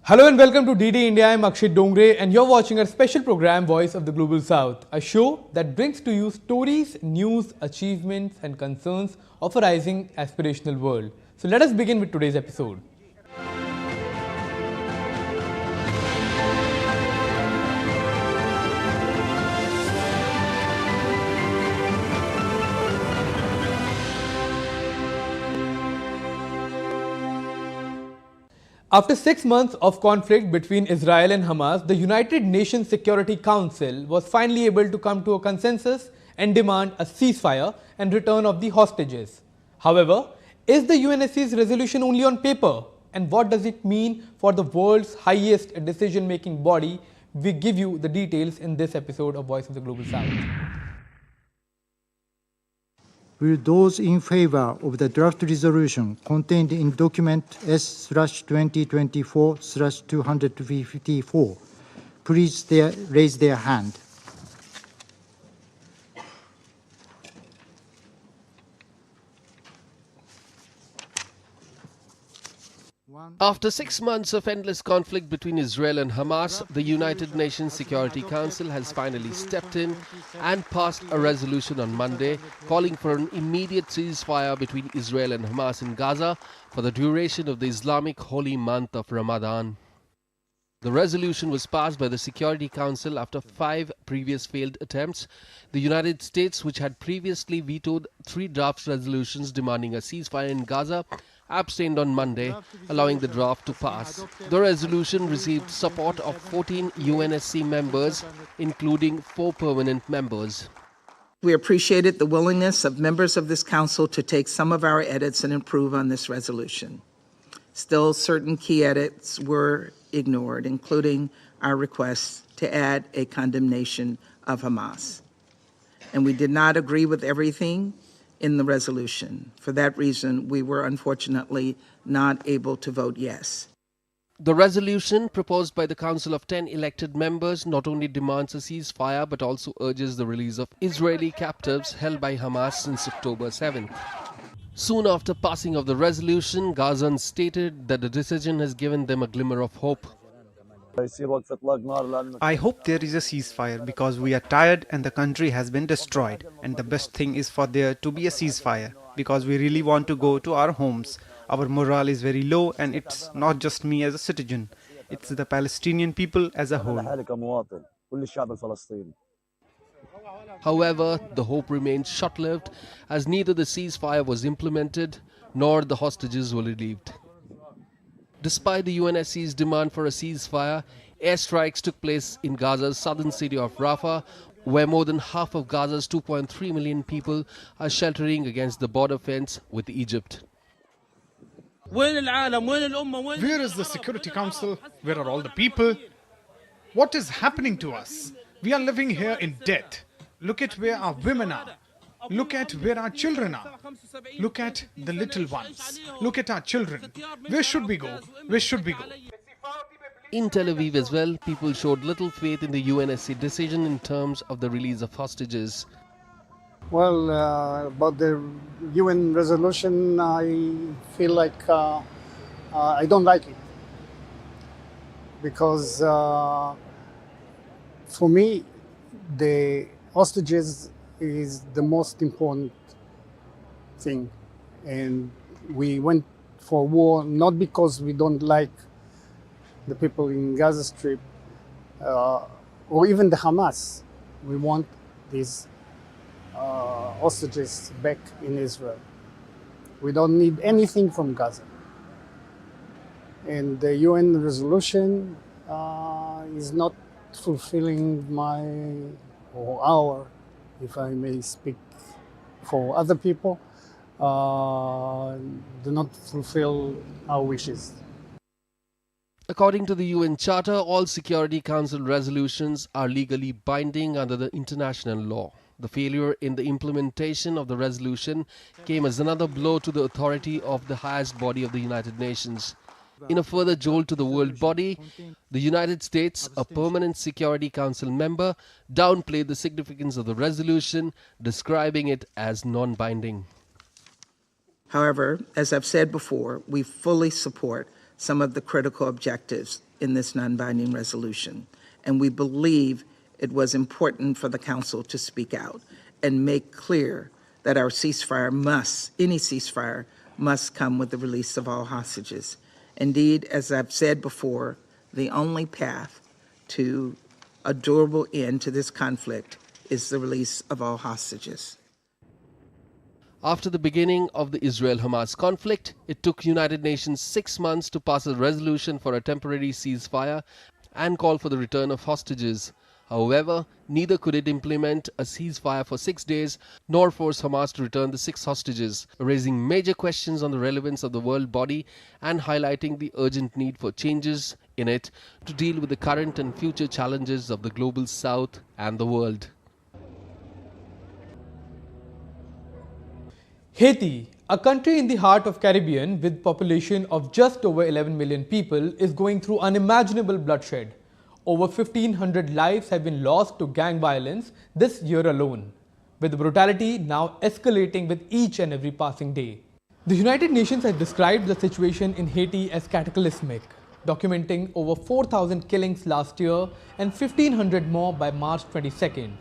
Hello and welcome to DD India. I'm Akshit Dongre and you're watching our special program Voice of the Global South, a show that brings to you stories, news, achievements and concerns of a rising aspirational world. So let us begin with today's episode. After 6 months of conflict between Israel and Hamas, the United Nations Security Council was finally able to come to a consensus and demand a ceasefire and return of the hostages. However, is the UNSC's resolution only on paper? And what does it mean for the world's highest decision-making body? We give you the details in this episode of Voice of the Global South. Will those in favor of the draft resolution contained in document S/2024/254 please raise their hand? After 6 months of endless conflict between Israel and Hamas, the United Nations Security Council has finally stepped in and passed a resolution on Monday calling for an immediate ceasefire between Israel and Hamas in Gaza for the duration of the Islamic holy month of Ramadan. The resolution was passed by the Security Council after 5 previous failed attempts. The United States, which had previously vetoed 3 draft resolutions demanding a ceasefire in Gaza, abstained on Monday, allowing the draft to pass. The resolution received support of 14 UNSC members, including 4 permanent members. We appreciated the willingness of members of this council to take some of our edits and improve on this resolution. Still, certain key edits were ignored, including our request to add a condemnation of Hamas. And we did not agree with everything in the resolution. For that reason, we were unfortunately not able to vote yes. The resolution, proposed by the Council of 10 elected members, not only demands a ceasefire but also urges the release of Israeli captives held by Hamas since October 7th. Soon after passing of the resolution, Gazans stated that the decision has given them a glimmer of hope. I hope there is a ceasefire because we are tired and the country has been destroyed. And the best thing is for there to be a ceasefire because we really want to go to our homes. Our morale is very low and it's not just me as a citizen. It's the Palestinian people as a whole. However, the hope remained short-lived as neither the ceasefire was implemented nor the hostages were relieved. Despite the UNSC's demand for a ceasefire, airstrikes took place in Gaza's southern city of Rafah, where more than half of Gaza's 2.3 million people are sheltering against the border fence with Egypt. Where is the Security Council? Where are all the people? What is happening to us? We are living here in debt. Look at where our women are. Look at where our children are. Look at the little ones. Look at our children. Where should we go? Where should we go? In Tel Aviv as well, people showed little faith in the UNSC decision in terms of the release of hostages. Well, about the UN resolution, I feel like I don't like it. Because for me, the hostages is the most important thing. And we went for war not because we don't like the people in Gaza Strip or even the Hamas. We want these hostages back in Israel. We don't need anything from Gaza. And the UN resolution is not fulfilling my or our, if I may speak for other people, do not fulfill our wishes. According to the UN Charter, all Security Council resolutions are legally binding under the international law. The failure in the implementation of the resolution came as another blow to the authority of the highest body of the United Nations. In a further jolt to the world body, the United States, a permanent Security Council member, downplayed the significance of the resolution, describing it as non-binding. However, as I've said before, we fully support some of the critical objectives in this non-binding resolution. And we believe it was important for the Council to speak out and make clear that our any ceasefire must come with the release of all hostages. Indeed, as I've said before, the only path to a durable end to this conflict is the release of all hostages. After the beginning of the Israel-Hamas conflict, it took United Nations 6 months to pass a resolution for a temporary ceasefire and call for the return of hostages. However, neither could it implement a ceasefire for 6 days nor force Hamas to return the 6 hostages, raising major questions on the relevance of the world body and highlighting the urgent need for changes in it to deal with the current and future challenges of the global south and the world. Haiti, a country in the heart of Caribbean with population of just over 11 million people, is going through unimaginable bloodshed. Over 1,500 lives have been lost to gang violence this year alone, with the brutality now escalating with each and every passing day. The United Nations has described the situation in Haiti as cataclysmic, documenting over 4,000 killings last year and 1,500 more by March 22nd.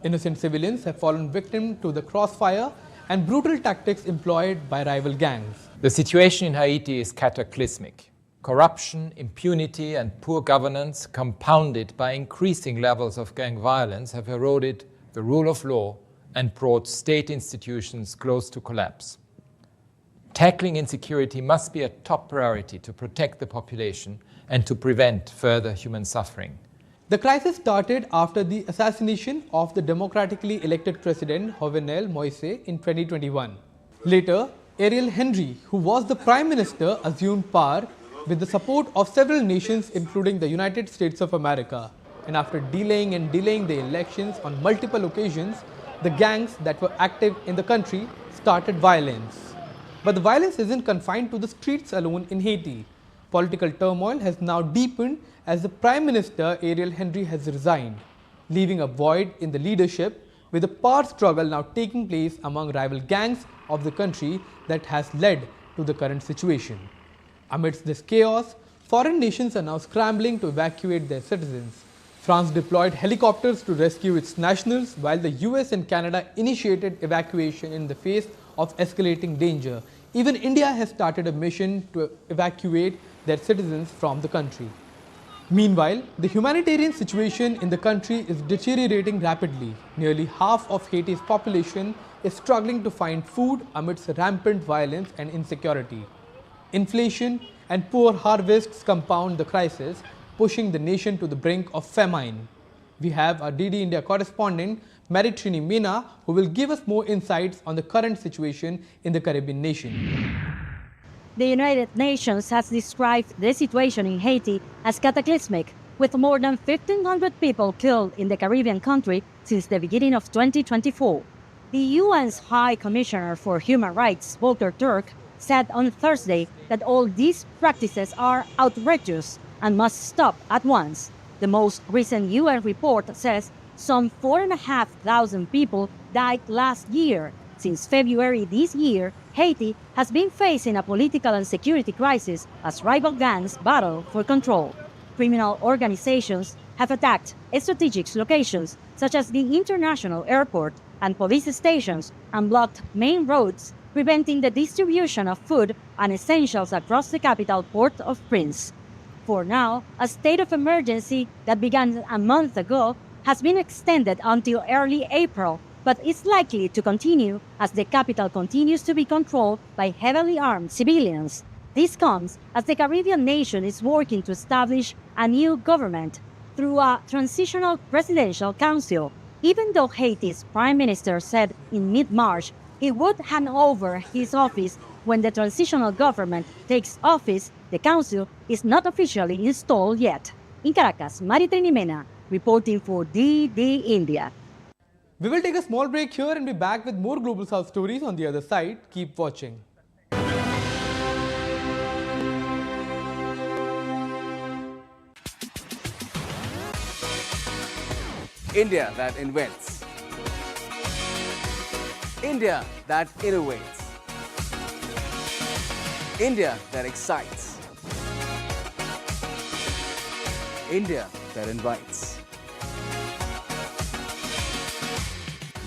Innocent civilians have fallen victim to the crossfire and brutal tactics employed by rival gangs. The situation in Haiti is cataclysmic. Corruption, impunity and poor governance, compounded by increasing levels of gang violence, have eroded the rule of law and brought state institutions close to collapse. Tackling insecurity must be a top priority to protect the population and to prevent further human suffering. The crisis started after the assassination of the democratically elected president Jovenel Moise in 2021. Later, Ariel Henry, who was the prime minister, assumed power with the support of several nations including the United States of America. And after delaying the elections on multiple occasions, the gangs that were active in the country started violence. But the violence isn't confined to the streets alone in Haiti. Political turmoil has now deepened as the Prime Minister Ariel Henry has resigned, leaving a void in the leadership, with a power struggle now taking place among rival gangs of the country that has led to the current situation. Amidst this chaos, foreign nations are now scrambling to evacuate their citizens. France deployed helicopters to rescue its nationals, while the US and Canada initiated evacuation in the face of escalating danger. Even India has started a mission to evacuate their citizens from the country. Meanwhile, the humanitarian situation in the country is deteriorating rapidly. Nearly half of Haiti's population is struggling to find food amidst rampant violence and insecurity. Inflation and poor harvests compound the crisis, pushing the nation to the brink of famine. We have our DD India correspondent, Maritrini Meena, who will give us more insights on the current situation in the Caribbean nation. The United Nations has described the situation in Haiti as cataclysmic, with more than 1,500 people killed in the Caribbean country since the beginning of 2024. The UN's High Commissioner for Human Rights, Volker Turk, said on Thursday that all these practices are outrageous and must stop at once. The most recent UN report says some 4,500 people died last year. Since February this year, Haiti has been facing a political and security crisis as rival gangs battle for control. Criminal organizations have attacked strategic locations such as the international airport and police stations and blocked main roads, preventing the distribution of food and essentials across the capital Port-au-Prince. For now, a state of emergency that began a month ago has been extended until early April, but is likely to continue as the capital continues to be controlled by heavily armed civilians. This comes as the Caribbean nation is working to establish a new government through a transitional presidential council. Even though Haiti's prime minister said in mid-March he would hand over his office when the transitional government takes office, the council is not officially installed yet. In Caracas, Maritrini Meena, reporting for DD India. We will take a small break here and be back with more Global South stories on the other side. Keep watching. India that invents. India that innovates. India that excites. India that invites.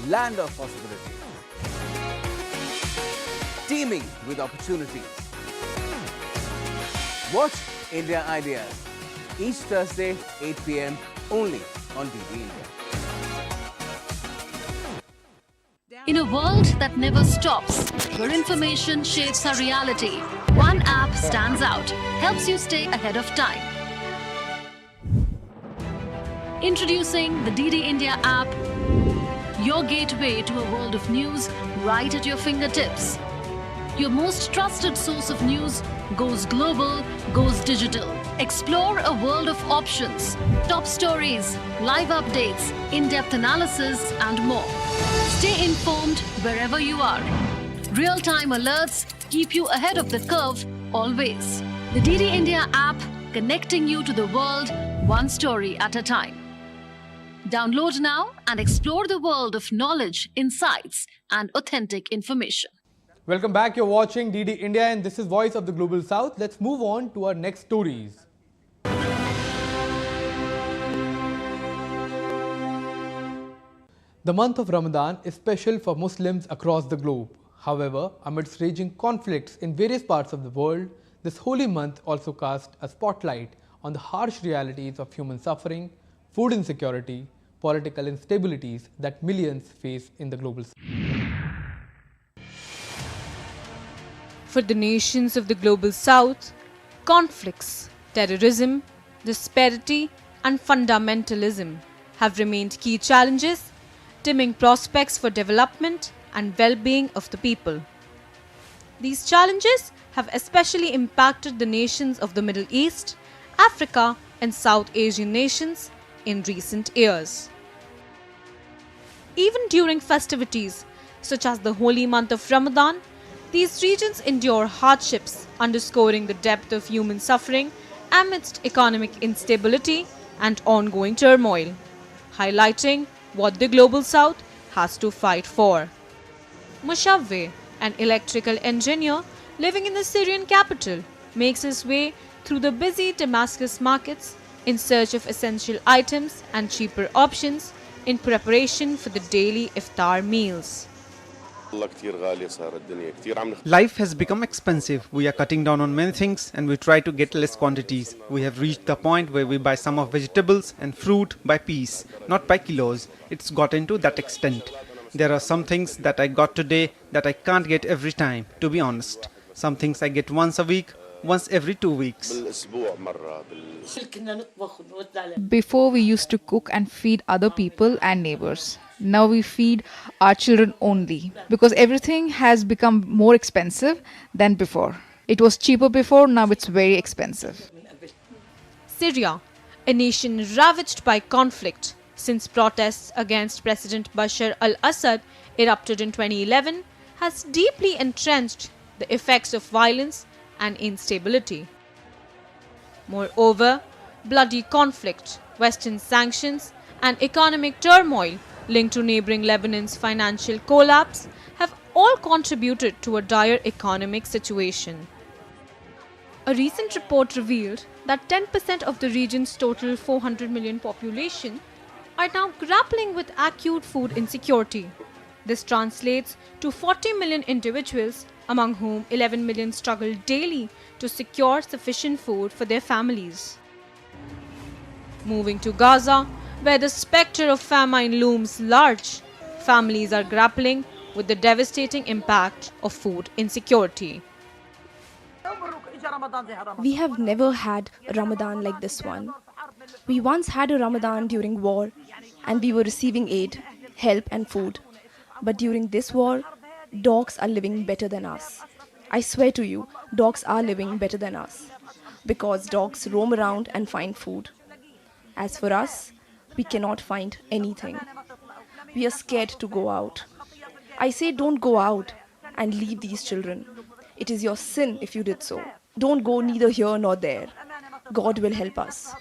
Land of possibility. Teeming with opportunities. Watch India Ideas each Thursday, 8 p.m. only on DD India. In a world that never stops, where information shapes our reality, one app stands out, helps you stay ahead of time. Introducing the DD India app, your gateway to a world of news right at your fingertips. Your most trusted source of news goes global, goes digital. Explore a world of options, top stories, live updates, in-depth analysis, and more. Stay informed wherever you are. Real-time alerts keep you ahead of the curve always. The DD India app, connecting you to the world one story at a time. Download now and explore the world of knowledge, insights, and authentic information. Welcome back. You're watching DD India and this is Voice of the Global South. Let's move on to our next stories. The month of Ramadan is special for Muslims across the globe. However, amidst raging conflicts in various parts of the world, this holy month also casts a spotlight on the harsh realities of human suffering, food insecurity, political instabilities that millions face in the global south. For the nations of the global south, conflicts, terrorism, disparity, and fundamentalism have remained key challenges, dimming prospects for development and well-being of the people. These challenges have especially impacted the nations of the Middle East, Africa, and South Asian nations in recent years. Even during festivities such as the holy month of Ramadan, these regions endure hardships, underscoring the depth of human suffering amidst economic instability and ongoing turmoil, highlighting what the global south has to fight for. Mushavwe, an electrical engineer living in the Syrian capital, makes his way through the busy Damascus markets in search of essential items and cheaper options in preparation for the daily iftar meals. Life has become expensive. We are cutting down on many things and we try to get less quantities. We have reached the point where we buy some of vegetables and fruit by piece, not by kilos. It's gotten to that extent. There are some things that I got today that I can't get every time, to be honest. Some things I get once a week, once every 2 weeks. Before we used to cook and feed other people and neighbors. Now we feed our children only because everything has become more expensive than before. It was cheaper before, now it's very expensive. Syria, a nation ravaged by conflict since protests against President Bashar al-Assad erupted in 2011, has deeply entrenched the effects of violence and instability. Moreover, bloody conflict, Western sanctions, and economic turmoil linked to neighboring Lebanon's financial collapse have all contributed to a dire economic situation. A recent report revealed that 10% of the region's total 400 million population are now grappling with acute food insecurity. This translates to 40 million individuals, among whom 11 million struggle daily to secure sufficient food for their families. Moving to Gaza, where the spectre of famine looms large, families are grappling with the devastating impact of food insecurity. We have never had a Ramadan like this one. We once had a Ramadan during war and we were receiving aid, help and food. But during this war, dogs are living better than us. I swear to you, dogs are living better than us because dogs roam around and find food. As for us, we cannot find anything. We are scared to go out. I say don't go out and leave these children. It is your sin if you did so. Don't go neither here nor there. God will help us.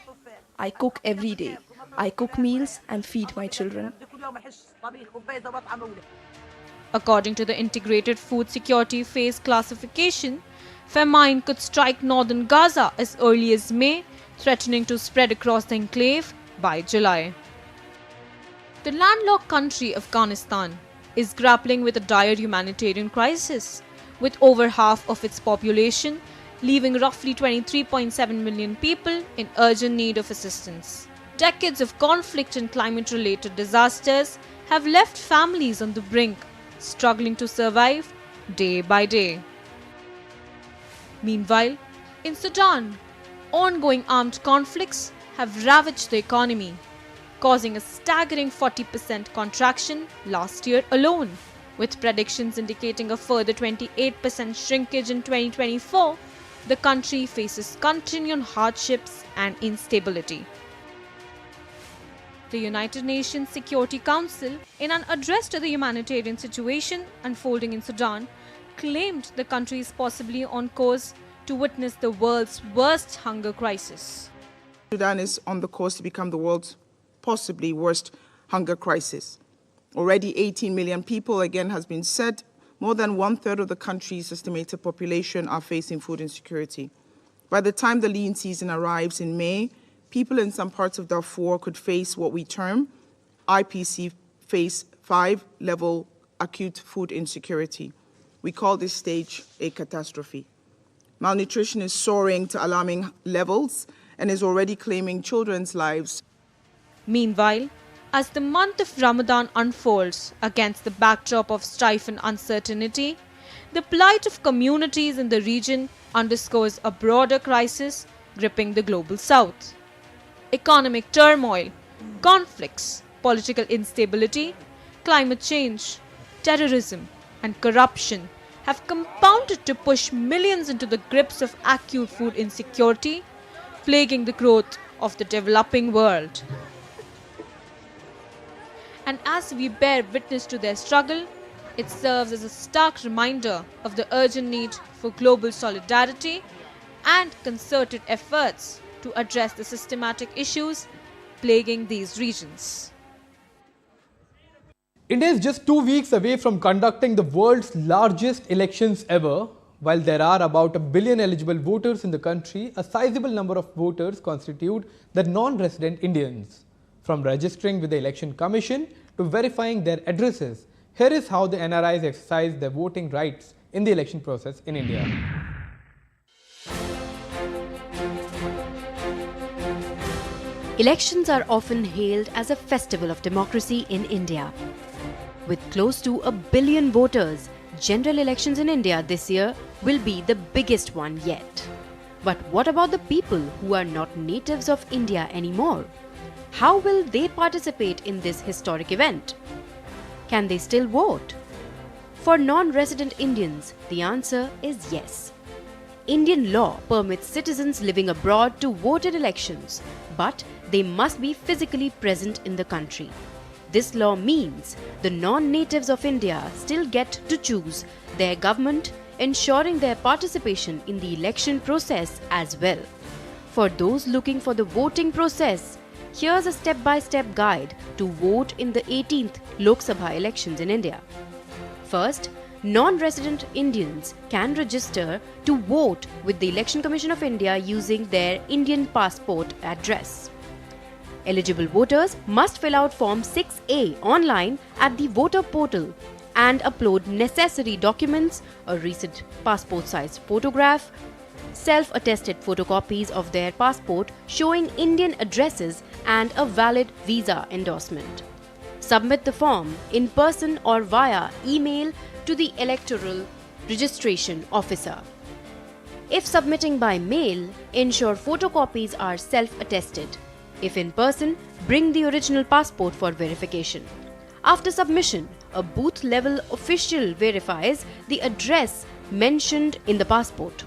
I cook every day. I cook meals and feed my children. According to the Integrated Food Security Phase classification, famine could strike northern Gaza as early as May threatening to spread across the enclave by July. The landlocked country Afghanistan is grappling with a dire humanitarian crisis, with over half of its population leaving roughly 23.7 million people in urgent need of assistance. Decades of conflict and climate-related disasters have left families on the brink, struggling to survive day by day. Meanwhile, in Sudan, ongoing armed conflicts have ravaged the economy, causing a staggering 40% contraction last year alone, with predictions indicating a further 28% shrinkage in 2024. The country faces continuing hardships and instability. The United Nations Security Council, in an address to the humanitarian situation unfolding in Sudan, claimed the country is possibly on course to witness the world's worst hunger crisis. Sudan is on the course to become the world's possibly worst hunger crisis. Already 18 million people, again, has been said. More than one-third of the country's estimated population are facing food insecurity. By the time the lean season arrives in May, people in some parts of Darfur could face what we term IPC Phase 5 level acute food insecurity. We call this stage a catastrophe. Malnutrition is soaring to alarming levels and is already claiming children's lives. Meanwhile, as the month of Ramadan unfolds against the backdrop of strife and uncertainty, the plight of communities in the region underscores a broader crisis gripping the global south. Economic turmoil, conflicts, political instability, climate change, terrorism, and corruption have compounded to push millions into the grips of acute food insecurity, plaguing the growth of the developing world. And as we bear witness to their struggle, it serves as a stark reminder of the urgent need for global solidarity and concerted efforts to address the systematic issues plaguing these regions. India is just 2 weeks away from conducting the world's largest elections ever. While there are about 1 billion eligible voters in the country, a sizable number of voters constitute the non-resident Indians. From registering with the Election Commission to verifying their addresses, here is how the NRIs exercise their voting rights in the election process in India. Elections are often hailed as a festival of democracy in India. With close to 1 billion voters, general elections in India this year will be the biggest one yet. But what about the people who are not natives of India anymore? How will they participate in this historic event? Can they still vote? For non-resident Indians, the answer is yes. Indian law permits citizens living abroad to vote in elections, but they must be physically present in the country. This law means the non-natives of India still get to choose their government, ensuring their participation in the election process as well. For those looking for the voting process, here's a step-by-step guide to vote in the 18th Lok Sabha elections in India. First, non-resident Indians can register to vote with the Election Commission of India using their Indian passport address. Eligible voters must fill out Form 6A online at the voter portal and upload necessary documents, a recent passport-sized photograph, self-attested photocopies of their passport showing Indian addresses and a valid visa endorsement. Submit the form in person or via email to the electoral registration officer. If submitting by mail, ensure photocopies are self-attested. If in person, bring the original passport for verification. After submission, a booth-level official verifies the address mentioned in the passport.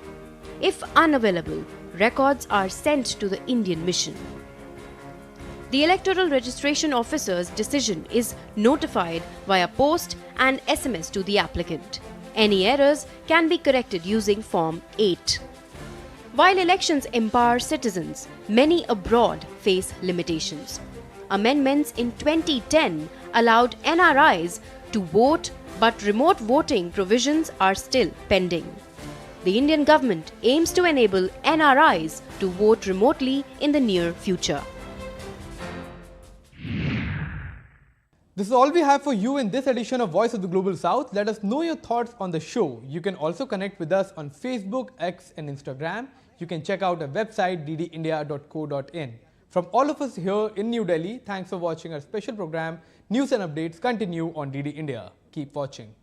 If unavailable, records are sent to the Indian mission. The electoral registration officer's decision is notified via post and SMS to the applicant. Any errors can be corrected using Form 8. While elections empower citizens, many abroad face limitations. Amendments in 2010 allowed NRIs to vote, but remote voting provisions are still pending. The Indian government aims to enable NRIs to vote remotely in the near future. This is all we have for you in this edition of Voice of the Global South. Let us know your thoughts on the show. You can also connect with us on Facebook, X and Instagram. You can check out our website ddindia.co.in. From all of us here in New Delhi, thanks for watching our special program. News and updates continue on DD India. Keep watching.